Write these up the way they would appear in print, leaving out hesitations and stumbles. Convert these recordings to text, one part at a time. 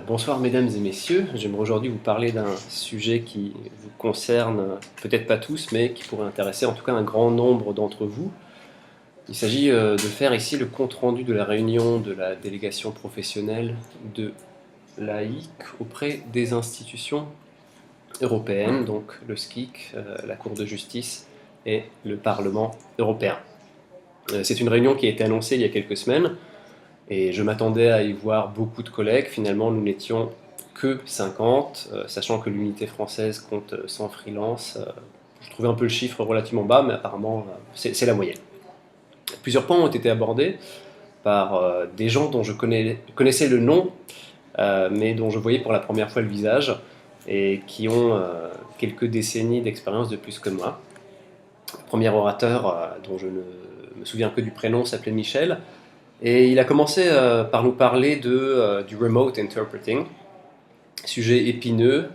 Bonsoir mesdames et messieurs, j'aimerais aujourd'hui vous parler d'un sujet qui vous concerne, peut-être pas tous, mais qui pourrait intéresser en tout cas un grand nombre d'entre vous. Il s'agit de faire ici le compte-rendu de la réunion de la délégation professionnelle de l'AIC auprès des institutions européennes, donc le SKIC, la Cour de justice et le Parlement européen. C'est une réunion qui a été annoncée il y a quelques semaines, et je m'attendais à y voir beaucoup de collègues. Finalement, nous n'étions que 50, sachant que l'unité française compte 100 freelance. Je trouvais un peu le chiffre relativement bas, mais apparemment, c'est la moyenne. Plusieurs points ont été abordés par des gens dont je connaissais le nom, mais dont je voyais pour la première fois le visage, et qui ont quelques décennies d'expérience de plus que moi. Le premier orateur, dont je ne me souviens que du prénom, s'appelait Michel, et il a commencé par nous parler du remote interpreting, sujet épineux,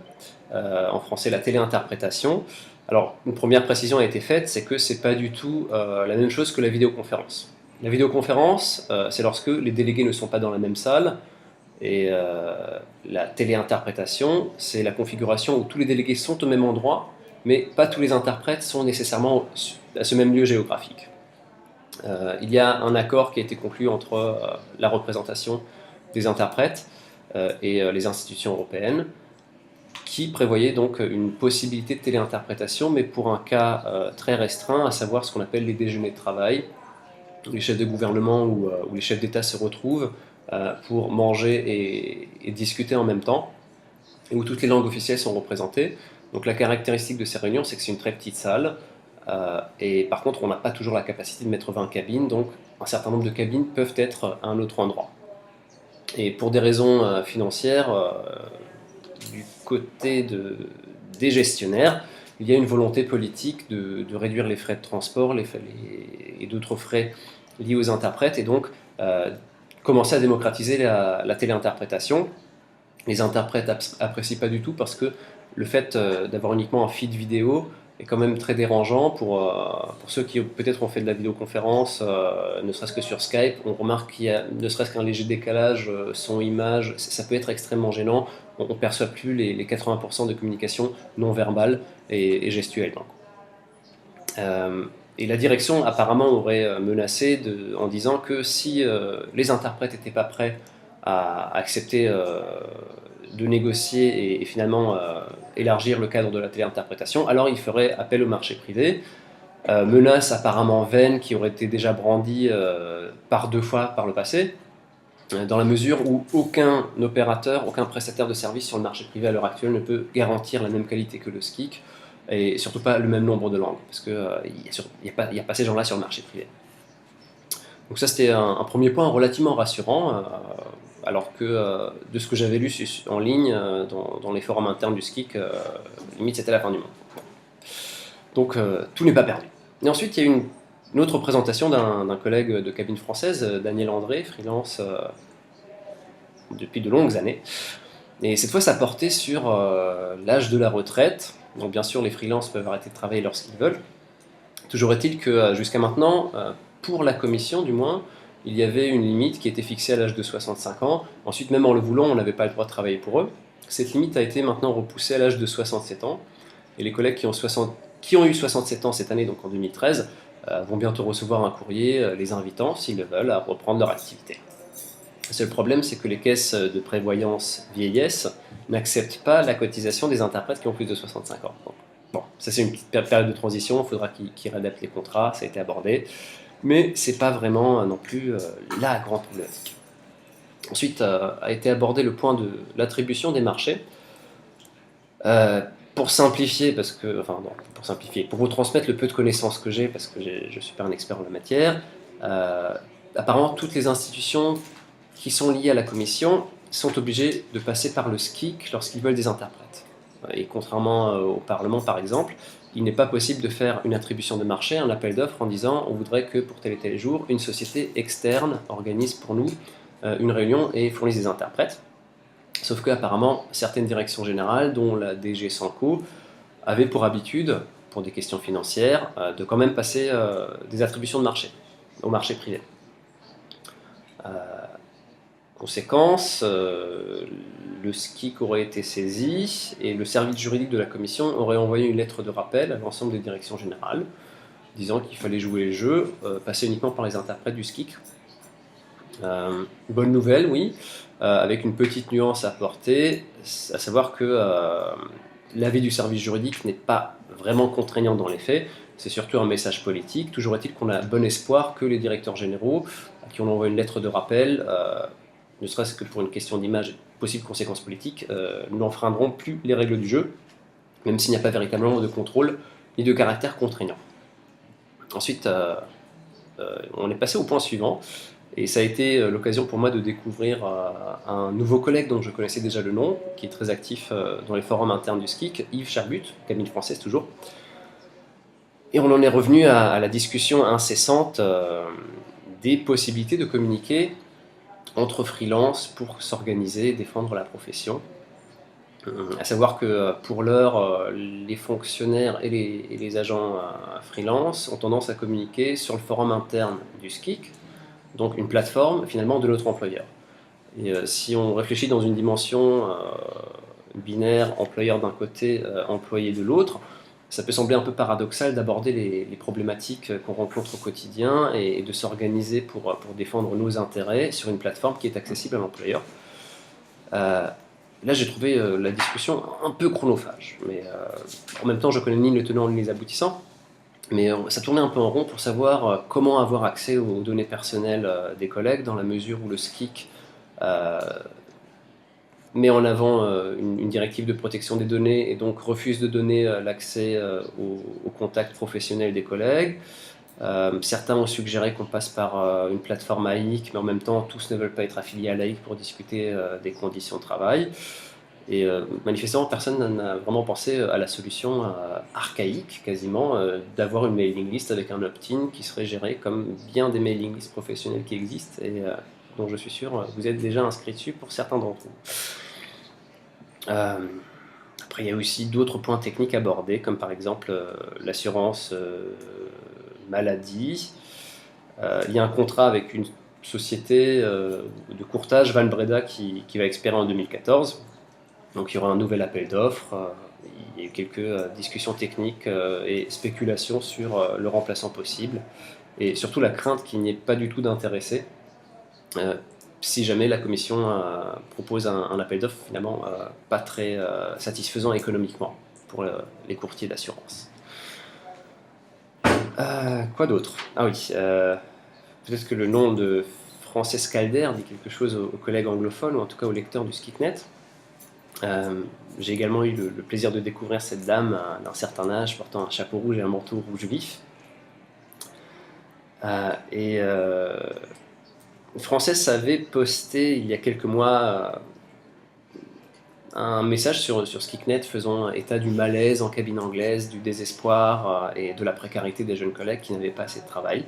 en français la téléinterprétation. Alors, une première précision a été faite, c'est que c'est pas du tout la même chose que la vidéoconférence. La vidéoconférence, c'est lorsque les délégués ne sont pas dans la même salle, et la téléinterprétation, c'est la configuration où tous les délégués sont au même endroit, mais pas tous les interprètes sont nécessairement à ce même lieu géographique. Il y a un accord qui a été conclu entre la représentation des interprètes et les institutions européennes, qui prévoyait donc une possibilité de téléinterprétation, mais pour un cas très restreint, à savoir ce qu'on appelle les déjeuners de travail, où les chefs de gouvernement ou les chefs d'État se retrouvent pour manger et discuter en même temps, et où toutes les langues officielles sont représentées. Donc la caractéristique de ces réunions, c'est que c'est une très petite salle, et par contre, on n'a pas toujours la capacité de mettre 20 cabines, donc un certain nombre de cabines peuvent être à un autre endroit. Et pour des raisons financières, du côté des gestionnaires, il y a une volonté politique de réduire les frais de transport et d'autres frais liés aux interprètes, et donc commencer à démocratiser la téléinterprétation. Les interprètes apprécient pas du tout, parce que le fait d'avoir uniquement un feed vidéo est quand même très dérangeant pour ceux qui peut-être ont fait de la vidéoconférence, ne serait-ce que sur Skype. On remarque qu'il y a ne serait-ce qu'un léger décalage son-image, ça peut être extrêmement gênant. On ne perçoit plus les 80% de communication non verbale et gestuelle. Euh, et la direction apparemment aurait menacé en disant que si les interprètes n'étaient pas prêts à accepter de négocier et finalement élargir le cadre de la téléinterprétation, alors il ferait appel au marché privé. Menace apparemment vaine qui aurait été déjà brandie par 2 fois par le passé, dans la mesure où aucun opérateur, aucun prestataire de service sur le marché privé à l'heure actuelle ne peut garantir la même qualité que le SKIC, et surtout pas le même nombre de langues, parce qu'il n'y a pas ces gens-là sur le marché privé. Donc ça, c'était un premier point relativement rassurant, alors que de ce que j'avais lu en ligne dans les forums internes du SKIC, limite c'était la fin du monde. Donc tout n'est pas perdu. Et ensuite, il y a eu une autre présentation d'un collègue de cabine française, Daniel André, freelance depuis de longues années. Et cette fois, ça portait sur l'âge de la retraite. Donc bien sûr, les freelances peuvent arrêter de travailler lorsqu'ils veulent. Toujours est-il que jusqu'à maintenant, pour la commission du moins, il y avait une limite qui était fixée à l'âge de 65 ans. Ensuite, même en le voulant, on n'avait pas le droit de travailler pour eux. Cette limite a été maintenant repoussée à l'âge de 67 ans. Et les collègues qui ont eu 67 ans cette année, donc en 2013, vont bientôt recevoir un courrier les invitant, s'ils le veulent, à reprendre leur activité. Le seul problème, c'est que les caisses de prévoyance vieillesse n'acceptent pas la cotisation des interprètes qui ont plus de 65 ans. Bon, ça c'est une petite période de transition, il faudra qu'ils réadaptent les contrats, ça a été abordé, mais c'est pas vraiment non plus la grande problématique. Ensuite a été abordé le point de l'attribution des marchés. Pour simplifier, pour vous transmettre le peu de connaissances que j'ai, parce que je ne suis pas un expert en la matière, apparemment toutes les institutions qui sont liées à la commission sont obligées de passer par le SKIC lorsqu'ils veulent des interprètes. Et contrairement au Parlement par exemple, il n'est pas possible de faire une attribution de marché, un appel d'offres en disant on voudrait que pour tel et tel jour, une société externe organise pour nous une réunion et fournisse des interprètes. Sauf qu'apparemment, certaines directions générales, dont la DG Sanco, avaient pour habitude, pour des questions financières, de quand même passer des attributions de marché, au marché privé. Conséquence, le SCIC aurait été saisi et le service juridique de la commission aurait envoyé une lettre de rappel à l'ensemble des directions générales, disant qu'il fallait jouer les jeux, passer uniquement par les interprètes du SCIC. Bonne nouvelle, oui, avec une petite nuance à apporter, à savoir que l'avis du service juridique n'est pas vraiment contraignant dans les faits, c'est surtout un message politique. Toujours est-il qu'on a bon espoir que les directeurs généraux, à qui on envoie une lettre de rappel, ne serait-ce que pour une question d'image et de possibles conséquences politiques, n'enfreindront plus les règles du jeu, même s'il n'y a pas véritablement de contrôle ni de caractère contraignant. Ensuite, on est passé au point suivant, et ça a été l'occasion pour moi de découvrir un nouveau collègue dont je connaissais déjà le nom, qui est très actif dans les forums internes du SCIC, Yves Charbut, cabine française toujours. Et on en est revenu à la discussion incessante des possibilités de communiquer entre freelance pour s'organiser, défendre la profession. À savoir que pour l'heure, les fonctionnaires et les agents freelance ont tendance à communiquer sur le forum interne du SCIC, donc une plateforme finalement de notre employeur. Et si on réfléchit dans une dimension binaire, employeur d'un côté, employé de l'autre, ça peut sembler un peu paradoxal d'aborder les problématiques qu'on rencontre au quotidien et de s'organiser pour défendre nos intérêts sur une plateforme qui est accessible à l'employeur. Là, j'ai trouvé la discussion un peu chronophage, mais en même temps, je connais ni les tenants ni les aboutissants, mais ça tournait un peu en rond pour savoir comment avoir accès aux données personnelles des collègues, dans la mesure où le SCIC met en avant une directive de protection des données et donc refuse de donner l'accès aux contacts professionnels des collègues. Certains ont suggéré qu'on passe par une plateforme AIC, mais en même temps, tous ne veulent pas être affiliés à l'AIC pour discuter des conditions de travail. Et manifestement, personne n'a vraiment pensé à la solution archaïque, quasiment, d'avoir une mailing list avec un opt-in qui serait géré comme bien des mailing lists professionnelles qui existent et dont je suis sûr vous êtes déjà inscrits dessus pour certains d'entre vous. Après, il y a aussi d'autres points techniques abordés, comme par exemple l'assurance maladie. Il y a un contrat avec une société de courtage, Van Breda, qui va expirer en 2014. Donc il y aura un nouvel appel d'offres. Il y a eu quelques discussions techniques et spéculations sur le remplaçant possible. Et surtout la crainte qu'il n'y ait pas du tout d'intéressés si jamais la commission propose un appel d'offres finalement pas très satisfaisant économiquement pour les courtiers d'assurance. Quoi d'autre? Ah oui, peut-être que le nom de Frances Calder dit quelque chose aux collègues anglophones, ou en tout cas aux lecteurs du SCICnet. J'ai également eu le plaisir de découvrir cette dame d'un certain âge, portant un chapeau rouge et un manteau rouge vif. Frances avait posté il y a quelques mois un message sur SCICnet faisant état du malaise en cabine anglaise, du désespoir et de la précarité des jeunes collègues qui n'avaient pas assez de travail.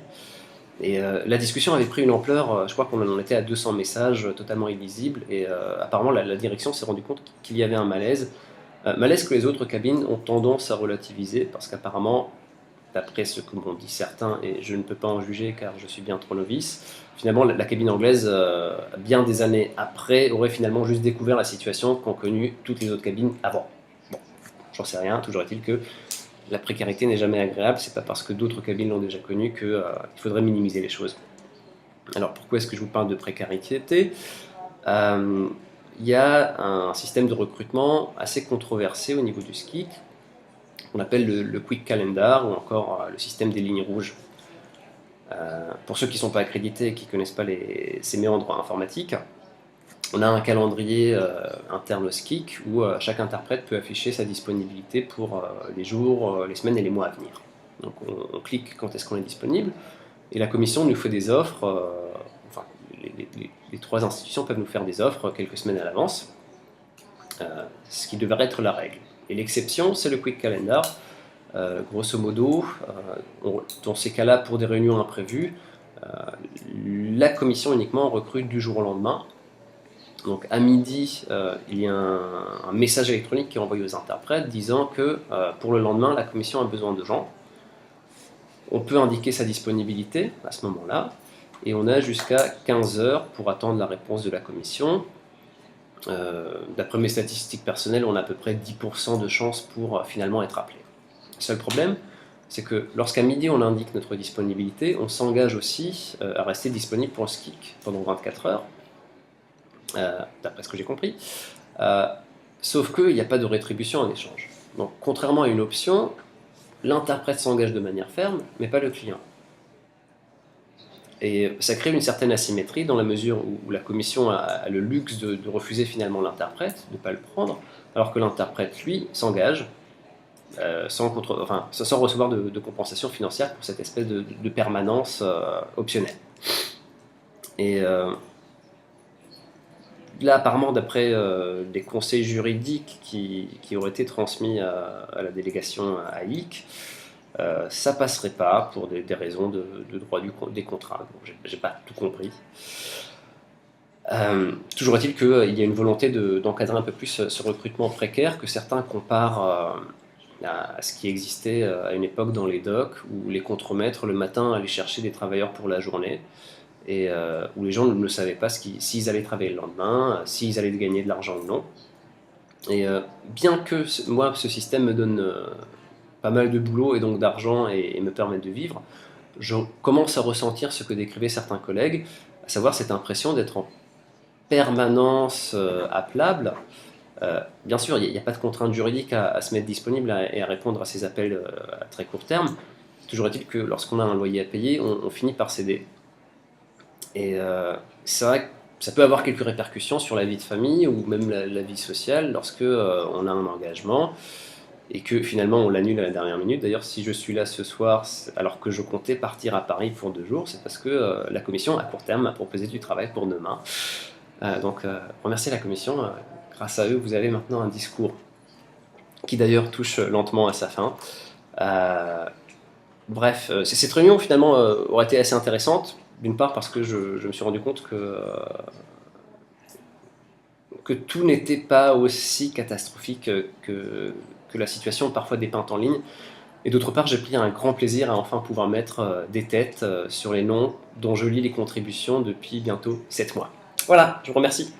Et la discussion avait pris une ampleur, je crois qu'on en était à 200 messages totalement illisibles, et apparemment la direction s'est rendue compte qu'il y avait un malaise. Malaise que les autres cabines ont tendance à relativiser, parce qu'apparemment, d'après ce que m'ont dit certains, et je ne peux pas en juger car je suis bien trop novice, finalement la cabine anglaise, bien des années après, aurait finalement juste découvert la situation qu'ont connue toutes les autres cabines avant. Bon, j'en sais rien, toujours est-il que la précarité n'est jamais agréable, c'est pas parce que d'autres cabines l'ont déjà connue qu'il faudrait minimiser les choses. Alors pourquoi est-ce que je vous parle de précarité? Il y a un système de recrutement assez controversé au niveau du SCIC, qu'on appelle le Quick Calendar, ou encore le système des lignes rouges. Pour ceux qui ne sont pas accrédités et qui ne connaissent pas ces méandres informatiques, on a un calendrier interne au SCIC où chaque interprète peut afficher sa disponibilité pour les jours, les semaines et les mois à venir. Donc on clique quand est-ce qu'on est disponible, et la commission nous fait des offres, enfin les trois institutions peuvent nous faire des offres quelques semaines à l'avance, ce qui devrait être la règle. Et l'exception, c'est le Quick Calendar. Grosso modo, dans ces cas-là, pour des réunions imprévues, la commission uniquement recrute du jour au lendemain. Donc à midi, il y a un message électronique qui est envoyé aux interprètes disant que pour le lendemain, la commission a besoin de gens. On peut indiquer sa disponibilité à ce moment-là, et on a jusqu'à 15 heures pour attendre la réponse de la commission. D'après mes statistiques personnelles, on a à peu près 10% de chances pour finalement être appelé. Le seul problème, c'est que lorsqu'à midi on indique notre disponibilité, on s'engage aussi à rester disponible pour le SKIC pendant 24 heures, d'après ce que j'ai compris, sauf qu'il n'y a pas de rétribution en échange. Donc contrairement à une option, l'interprète s'engage de manière ferme, mais pas le client. Et ça crée une certaine asymétrie dans la mesure où la commission a le luxe de refuser finalement l'interprète, de ne pas le prendre, alors que l'interprète, lui, s'engage sans recevoir de compensation financière pour cette espèce de permanence optionnelle. Et là, apparemment, d'après des conseils juridiques qui auraient été transmis à la délégation à IC, ça passerait pas pour des raisons de droit des contrats. Bon, j'ai pas tout compris. Toujours est-il qu'il y a une volonté d'encadrer un peu plus ce recrutement précaire que certains comparent à ce qui existait à une époque dans les docks où les contremaîtres le matin allaient chercher des travailleurs pour la journée et où les gens ne savaient pas s'ils allaient travailler le lendemain, s'ils allaient gagner de l'argent ou non. Et bien que moi ce système me donne pas mal de boulot et donc d'argent et me permettre de vivre, je commence à ressentir ce que décrivaient certains collègues, à savoir cette impression d'être en permanence appelable. Bien sûr, il n'y a pas de contrainte juridique à se mettre disponible et à répondre à ces appels à très court terme. Toujours est-il que lorsqu'on a un loyer à payer, on finit par céder. Et c'est vrai que ça peut avoir quelques répercussions sur la vie de famille ou même la vie sociale lorsque on a un engagement et que finalement on l'annule à la dernière minute. D'ailleurs, si je suis là ce soir alors que je comptais partir à Paris pour 2 jours, c'est parce que la commission à court terme m'a proposé du travail pour demain. Donc remercier la commission, grâce à eux vous avez maintenant un discours qui d'ailleurs touche lentement à sa fin. Bref, cette réunion finalement aurait été assez intéressante, d'une part parce que je me suis rendu compte que tout n'était pas aussi catastrophique que la situation parfois dépeinte en ligne. Et d'autre part, j'ai pris un grand plaisir à enfin pouvoir mettre des têtes sur les noms dont je lis les contributions depuis bientôt 7 mois. Voilà, je vous remercie.